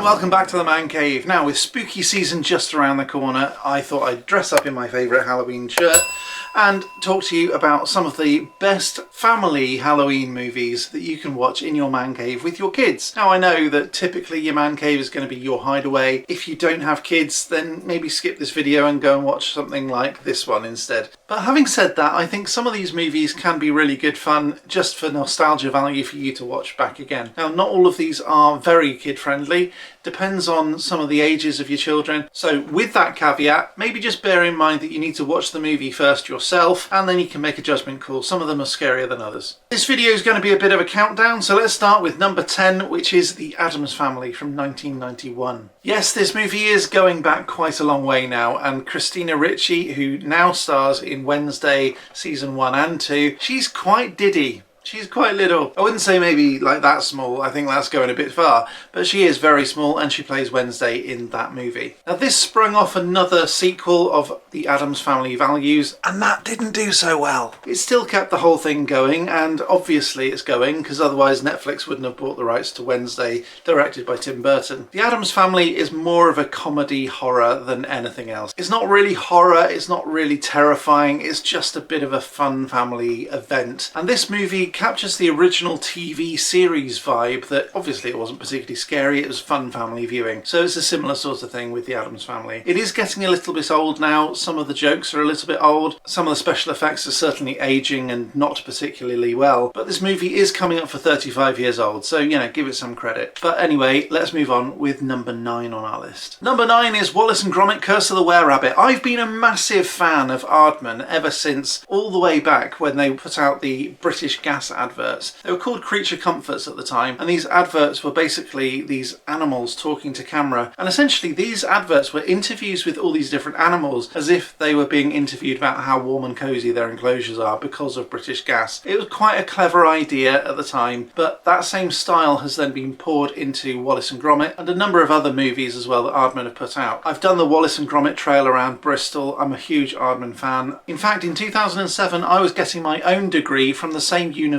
welcome back to the Man Cave. Now, with spooky season just around the corner, I thought I'd dress up in my favourite Halloween shirt and talk to you about some of the best family Halloween movies that you can watch in your man cave with your kids. Now, I know that typically your man cave is going to be your hideaway. If you don't have kids, then maybe skip this video and go and watch something like this one instead. But having said that, I think some of these movies can be really good fun just for nostalgia value for you to watch back again. Now, not all of these are very kid friendly. Depends on some of the ages of your children. So with that caveat, maybe just bear in mind that you need to watch the movie first yourself and then you can make a judgment call. Some of them are scarier than others. This video is going to be a bit of a countdown, so let's start with number 10, which is The Addams Family from 1991. Yes, this movie is going back quite a long way now, and Christina Ricci, who now stars in Wednesday season 1 and 2, she's quite diddy. She's quite little. I wouldn't say maybe like that small, I think that's going a bit far, but she is very small and she plays Wednesday in that movie. Now this sprung off another sequel of The Addams Family Values, and that didn't do so well. It still kept the whole thing going, and obviously it's going because otherwise Netflix wouldn't have bought the rights to Wednesday, directed by Tim Burton. The Addams Family is more of a comedy horror than anything else. It's not really horror, it's not really terrifying, it's just a bit of a fun family event. And this movie captures the original TV series vibe that obviously it wasn't particularly scary, it was fun family viewing. So it's a similar sort of thing with The Addams Family. It is getting a little bit old now, some of the jokes are a little bit old, some of the special effects are certainly aging and not particularly well, but this movie is coming up for 35 years old, so you know, give it some credit. But anyway, let's move on with number 9 on our list. Number 9 is Wallace and Gromit, Curse of the Were-Rabbit. I've been a massive fan of Aardman ever since all the way back when they put out the British gas adverts. They were called Creature Comforts at the time, and these adverts were basically these animals talking to camera, and essentially these adverts were interviews with all these different animals as if they were being interviewed about how warm and cosy their enclosures are because of British gas. It was quite a clever idea at the time, but that same style has then been poured into Wallace and Gromit and a number of other movies as well that Aardman have put out. I've done the Wallace and Gromit trail around Bristol. I'm a huge Aardman fan. In fact, in 2007 I was getting my own degree from the same university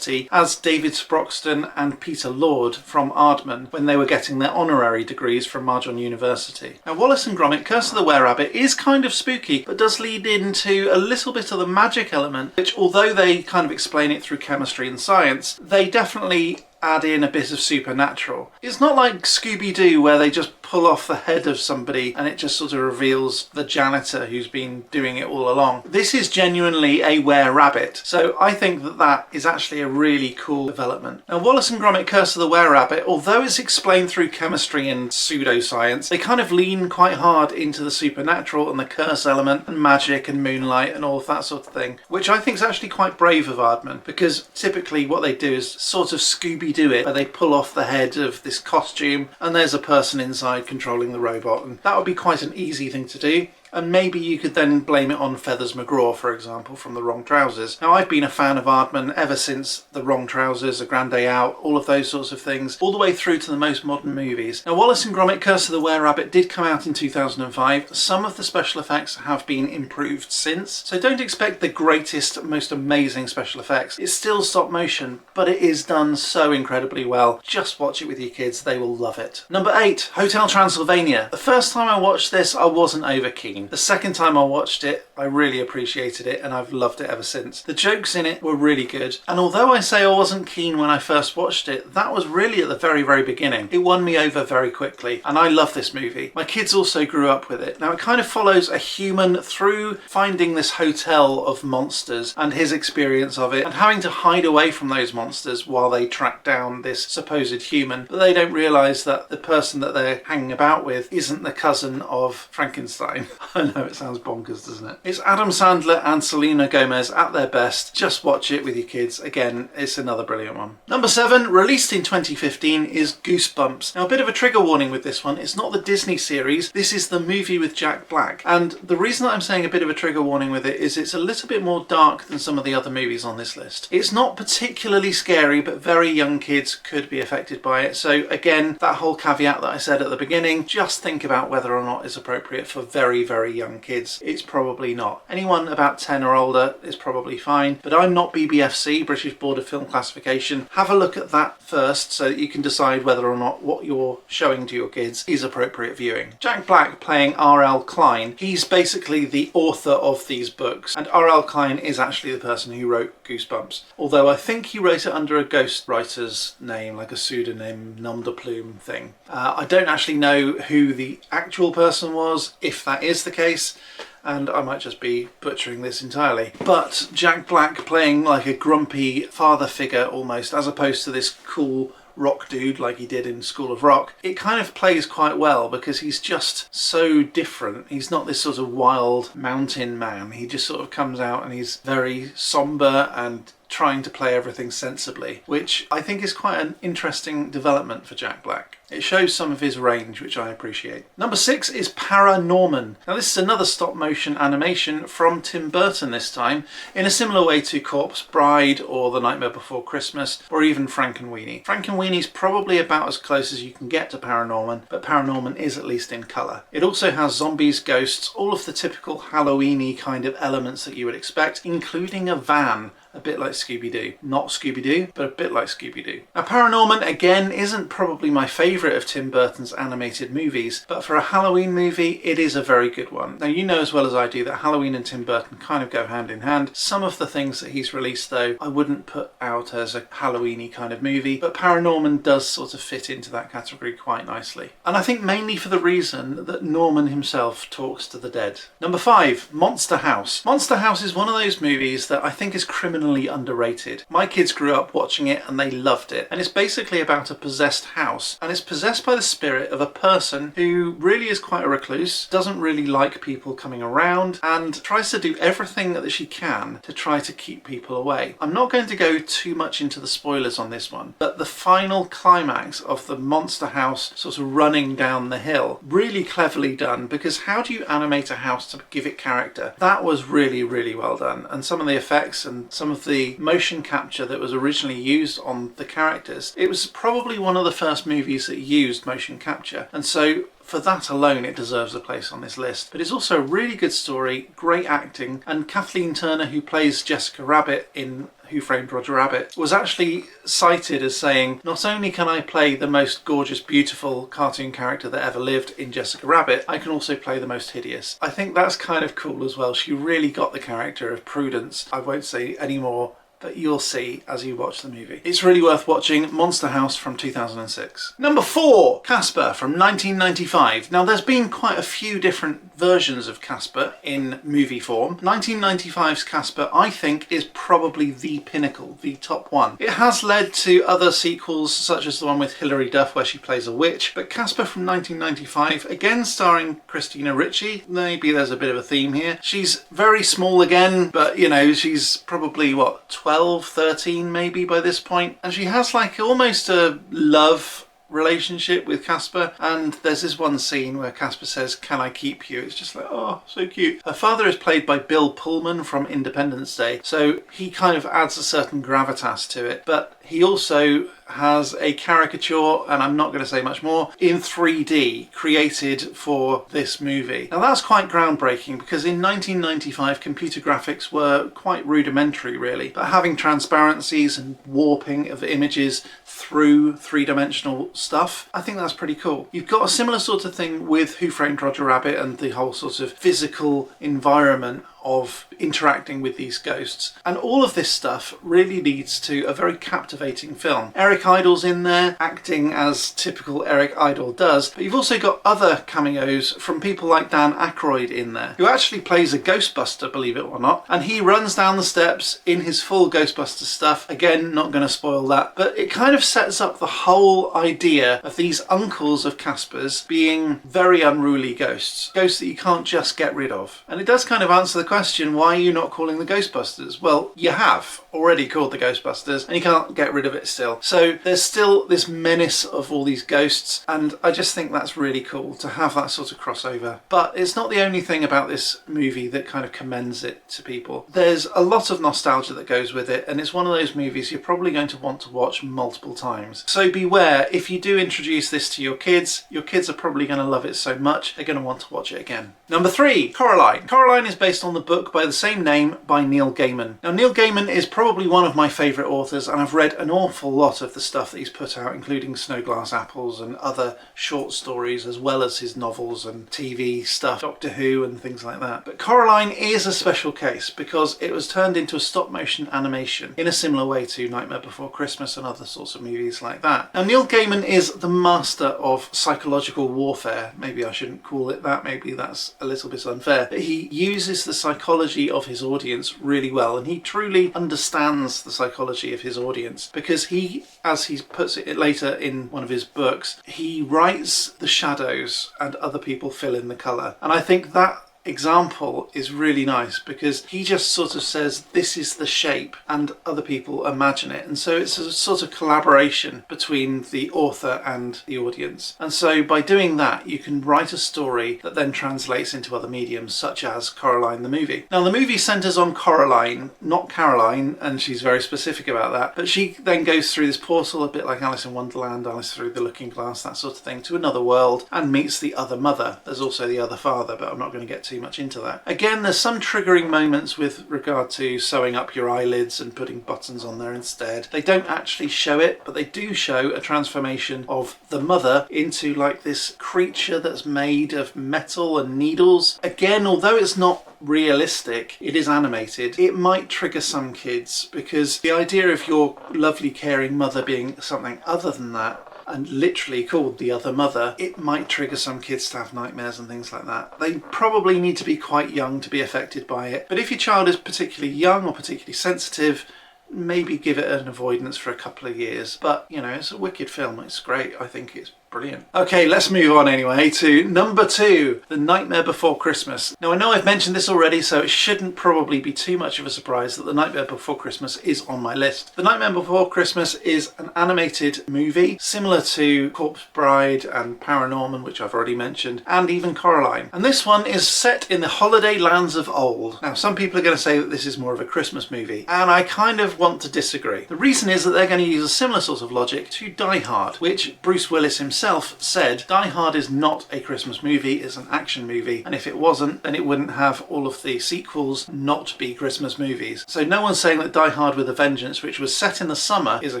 as David Sproxton and Peter Lord from Aardman when they were getting their honorary degrees from Marjon University. Now, Wallace and Gromit, Curse of the Were-Rabbit is kind of spooky, but does lead into a little bit of the magic element, which although they kind of explain it through chemistry and science, they definitely add in a bit of supernatural. It's not like Scooby-Doo where they just pull off the head of somebody and it just sort of reveals the janitor who's been doing it all along. This is genuinely a were-rabbit, so I think that that is actually a really cool development. Now, Wallace and Gromit, Curse of the Were-Rabbit, although it's explained through chemistry and pseudoscience, they kind of lean quite hard into the supernatural and the curse element and magic and moonlight and all of that sort of thing, which I think is actually quite brave of Aardman, because typically what they do is sort of Scooby-Doo it, where they pull off the head of this costume and there's a person inside controlling the robot, and that would be quite an easy thing to do. And maybe you could then blame it on Feathers McGraw, for example, from The Wrong Trousers. Now, I've been a fan of Aardman ever since The Wrong Trousers, A Grand Day Out, all of those sorts of things, all the way through to the most modern movies. Now, Wallace and Gromit, Curse of the Were-Rabbit did come out in 2005. Some of the special effects have been improved since, so don't expect the greatest, most amazing special effects. It's still stop motion, but it is done so incredibly well. Just watch it with your kids, they will love it. Number 8, Hotel Transylvania. The first time I watched this, I wasn't over keen. The second time I watched it, I really appreciated it and I've loved it ever since. The jokes in it were really good, and although I say I wasn't keen when I first watched it, that was really at the very, very beginning. It won me over very quickly, and I love this movie. My kids also grew up with it. Now, it kind of follows a human through finding this hotel of monsters and his experience of it and having to hide away from those monsters while they track down this supposed human, but they don't realise that the person that they're hanging about with isn't the cousin of Frankenstein. I know it sounds bonkers, doesn't it? It's Adam Sandler and Selena Gomez at their best. Just watch it with your kids. Again, it's another brilliant one. Number 7, released in 2015, is Goosebumps. Now, a bit of a trigger warning with this one. It's not the Disney series. This is the movie with Jack Black. And the reason that I'm saying a bit of a trigger warning with it is it's a little bit more dark than some of the other movies on this list. It's not particularly scary, but very young kids could be affected by it. So again, that whole caveat that I said at the beginning, just think about whether or not it's appropriate for very, very very young kids, it's probably not. Anyone about 10 or older is probably fine, but I'm not BBFC, British Board of Film Classification. Have a look at that first so that you can decide whether or not what you're showing to your kids is appropriate viewing. Jack Black playing R.L. Klein. He's basically the author of these books, and R.L. Klein is actually the person who wrote Goosebumps, although I think he wrote it under a ghostwriter's name, like a pseudonym, nom de plume thing. I don't actually know who the actual person was, if that is the case, and I might just be butchering this entirely. But Jack Black playing like a grumpy father figure almost, as opposed to this cool rock dude like he did in School of Rock, it kind of plays quite well because he's just so different. He's not this sort of wild mountain man. He just sort of comes out and he's very somber and trying to play everything sensibly, which I think is quite an interesting development for Jack Black. It shows some of his range, which I appreciate. Number 6 is Paranorman. Now this is another stop motion animation from Tim Burton this time, in a similar way to Corpse Bride or The Nightmare Before Christmas, or even Frankenweenie. Frankenweenie's probably about as close as you can get to Paranorman, but Paranorman is at least in colour. It also has zombies, ghosts, all of the typical Halloween-y kind of elements that you would expect, including a van. A bit like Scooby-Doo. Not Scooby-Doo, but a bit like Scooby-Doo. Now Paranorman, again, isn't probably my favourite of Tim Burton's animated movies, but for a Halloween movie, it is a very good one. Now you know as well as I do that Halloween and Tim Burton kind of go hand in hand. Some of the things that he's released though, I wouldn't put out as a Halloween-y kind of movie, but Paranorman does sort of fit into that category quite nicely. And I think mainly for the reason that Norman himself talks to the dead. Number 5, Monster House. Monster House is one of those movies that I think is criminally underrated. My kids grew up watching it and they loved it, and it's basically about a possessed house, and it's possessed by the spirit of a person who really is quite a recluse, doesn't really like people coming around, and tries to do everything that she can to try to keep people away. I'm not going to go too much into the spoilers on this one, but the final climax of the monster house sort of running down the hill, really cleverly done, because how do you animate a house to give it character? That was really, really well done, and some of the effects and some of the motion capture that was originally used on the characters, it was probably one of the first movies that used motion capture, and so for that alone it deserves a place on this list. But it's also a really good story, great acting, and Kathleen Turner, who plays Jessica Rabbit in Who Framed Roger Rabbit, was actually cited as saying, not only can I play the most gorgeous, beautiful cartoon character that ever lived in Jessica Rabbit, I can also play the most hideous. I think that's kind of cool as well. She really got the character of Prudence. I won't say any more, but you'll see as you watch the movie. It's really worth watching. Monster House from 2006. Number 4, Casper from 1995. Now there's been quite a few different versions of Casper in movie form. 1995's Casper, I think, is probably the pinnacle, the top one. It has led to other sequels such as the one with Hilary Duff where she plays a witch, but Casper from 1995, again starring Christina Ricci, maybe there's a bit of a theme here. She's very small again, but you know, she's probably what, 12, 13 maybe by this point, and she has like almost a love relationship with Casper, and there's this one scene where Casper says, "Can I keep you?" It's just like, oh, so cute. Her father is played by Bill Pullman from Independence Day, so he kind of adds a certain gravitas to it, but he also has a caricature, and I'm not going to say much more, in 3D created for this movie. Now that's quite groundbreaking because in 1995 computer graphics were quite rudimentary really, but having transparencies and warping of images through three-dimensional stuff, I think that's pretty cool. You've got a similar sort of thing with Who Framed Roger Rabbit and the whole sort of physical environment of interacting with these ghosts, and all of this stuff really leads to a very captivating film. Eric Idle's in there acting as typical Eric Idle does, but you've also got other cameos from people like Dan Aykroyd in there, who actually plays a Ghostbuster, believe it or not, and he runs down the steps in his full Ghostbuster stuff. Again, not going to spoil that, but it kind of sets up the whole idea of these uncles of Casper's being very unruly ghosts that you can't just get rid of, and it does kind of answer the question, why are you not calling the Ghostbusters? Well, you have already called the Ghostbusters and you can't get rid of it still. So there's still this menace of all these ghosts, and I just think that's really cool to have that sort of crossover. But it's not the only thing about this movie that kind of commends it to people. There's a lot of nostalgia that goes with it, and it's one of those movies you're probably going to want to watch multiple times. So beware, if you do introduce this to your kids are probably going to love it so much they're going to want to watch it again. Number 3, Coraline. Coraline is based on the book by the same name by Neil Gaiman. Now, Neil Gaiman is probably one of my favourite authors, and I've read an awful lot of the stuff that he's put out, including Snow Glass Apples and other short stories, as well as his novels and TV stuff, Doctor Who and things like that. But Coraline is a special case because it was turned into a stop motion animation in a similar way to Nightmare Before Christmas and other sorts of movies like that. Now, Neil Gaiman is the master of psychological warfare. Maybe I shouldn't call it that, maybe that's a little bit unfair, but he uses the psychology of his audience really well, and he truly understands the psychology of his audience because he, as he puts it later in one of his books, he writes the shadows and other people fill in the colour. And I think that example is really nice because he just sort of says this is the shape and other people imagine it, and so it's a sort of collaboration between the author and the audience. And so by doing that you can write a story that then translates into other mediums, such as Coraline the movie. Now, the movie centres on Coraline, not Caroline, and she's very specific about that, but she then goes through this portal, a bit like Alice in Wonderland, Alice Through the Looking Glass, that sort of thing, to another world and meets the other mother. There's also the other father, but I'm not going to get too much into that. Again, there's some triggering moments with regard to sewing up your eyelids and putting buttons on there instead. They don't actually show it, but they do show a transformation of the mother into like this creature that's made of metal and needles. Again, although it's not realistic, it is animated, it might trigger some kids because the idea of your lovely caring mother being something other than that and literally called the other mother, it might trigger some kids to have nightmares and things like that. They probably need to be quite young to be affected by it, but if your child is particularly young or particularly sensitive, maybe give it an avoidance for a couple of years. But you know, it's a wicked film, it's great, I think it's brilliant. Okay, let's move on anyway to number 2, The Nightmare Before Christmas. Now, I know I've mentioned this already, so it shouldn't probably be too much of a surprise that The Nightmare Before Christmas is on my list. The Nightmare Before Christmas is an animated movie similar to Corpse Bride and Paranorman, which I've already mentioned, and even Coraline. And this one is set in the holiday lands of old. Now, some people are going to say that this is more of a Christmas movie, and I kind of want to disagree. The reason is that they're going to use a similar sort of logic to Die Hard, which Bruce Willis himself said Die Hard is not a Christmas movie, it's an action movie, and if it wasn't, then it wouldn't have all of the sequels not be Christmas movies. So no one's saying that Die Hard with a Vengeance, which was set in the summer, is a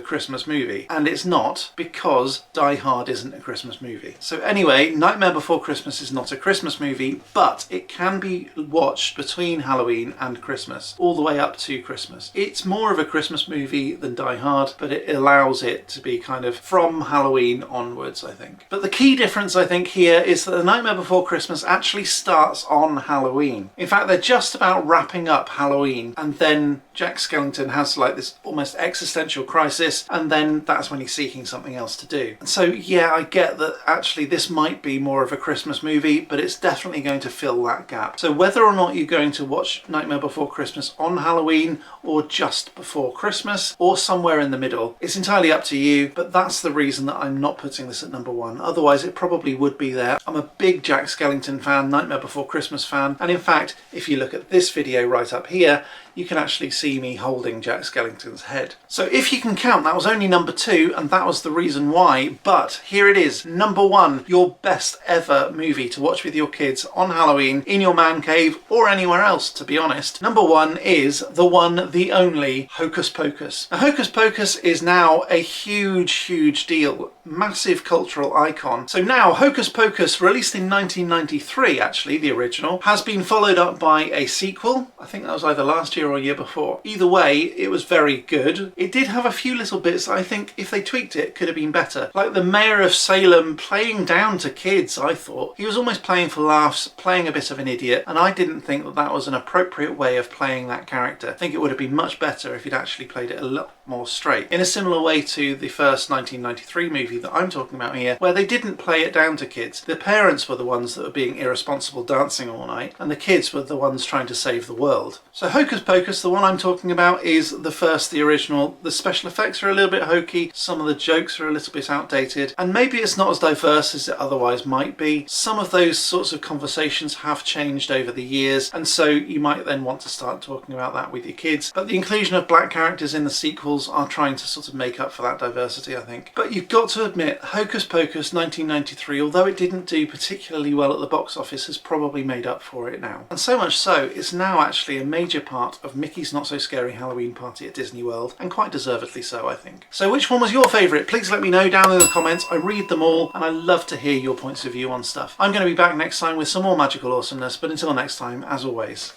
Christmas movie, and it's not, because Die Hard isn't a Christmas movie. So anyway, Nightmare Before Christmas is not a Christmas movie, but it can be watched between Halloween and Christmas, all the way up to Christmas. It's more of a Christmas movie than Die Hard, but it allows it to be kind of from Halloween onwards, I think. But the key difference, I think, here is that The Nightmare Before Christmas actually starts on Halloween. In fact, they're just about wrapping up Halloween, and then Jack Skellington has like this almost existential crisis, and then that's when he's seeking something else to do. And so, yeah, I get that actually this might be more of a Christmas movie, but it's definitely going to fill that gap. So whether or not you're going to watch Nightmare Before Christmas on Halloween, or just before Christmas, or somewhere in the middle, it's entirely up to you, but that's the reason that I'm not putting this at number 1. Otherwise it probably would be there. I'm a big Jack Skellington fan, Nightmare Before Christmas fan, and in fact, if you look at this video right up here, you can actually see me holding Jack Skellington's head. So if you can count, that was only number 2, and that was the reason why, but here it is, number 1, your best ever movie to watch with your kids on Halloween, in your man cave, or anywhere else, to be honest. Number 1 is the one, the only, Hocus Pocus. Now, Hocus Pocus is now a huge deal, massive cultural icon. So now, Hocus Pocus, released in 1993, actually, the original, has been followed up by a sequel, I think that was either last year year or year before. Either way, it was very good. It did have a few little bits that I think if they tweaked it could have been better. Like the mayor of Salem playing down to kids, I thought. He was almost playing for laughs, playing a bit of an idiot, and I didn't think that that was an appropriate way of playing that character. I think it would have been much better if he'd actually played it a lot more straight. In a similar way to the first 1993 movie that I'm talking about here, where they didn't play it down to kids. The parents were the ones that were being irresponsible dancing all night, and the kids were the ones trying to save the world. So Hocus Pocus, the one I'm talking about, is the original. The special effects are a little bit hokey, some of the jokes are a little bit outdated, and maybe it's not as diverse as it otherwise might be. Some of those sorts of conversations have changed over the years, and so you might then want to start talking about that with your kids. But the inclusion of black characters in the sequels are trying to sort of make up for that diversity, I think. But you've got to admit, Hocus Pocus 1993, although it didn't do particularly well at the box office, has probably made up for it now. And so much so, it's now actually a major part of Mickey's Not So Scary Halloween Party at Disney World, and quite deservedly so, I think. So which one was your favourite? Please let me know down in the comments. I read them all, and I love to hear your points of view on stuff. I'm going to be back next time with some more magical awesomeness, but until next time, as always,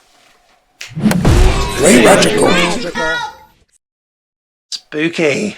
stay magical. Spooky.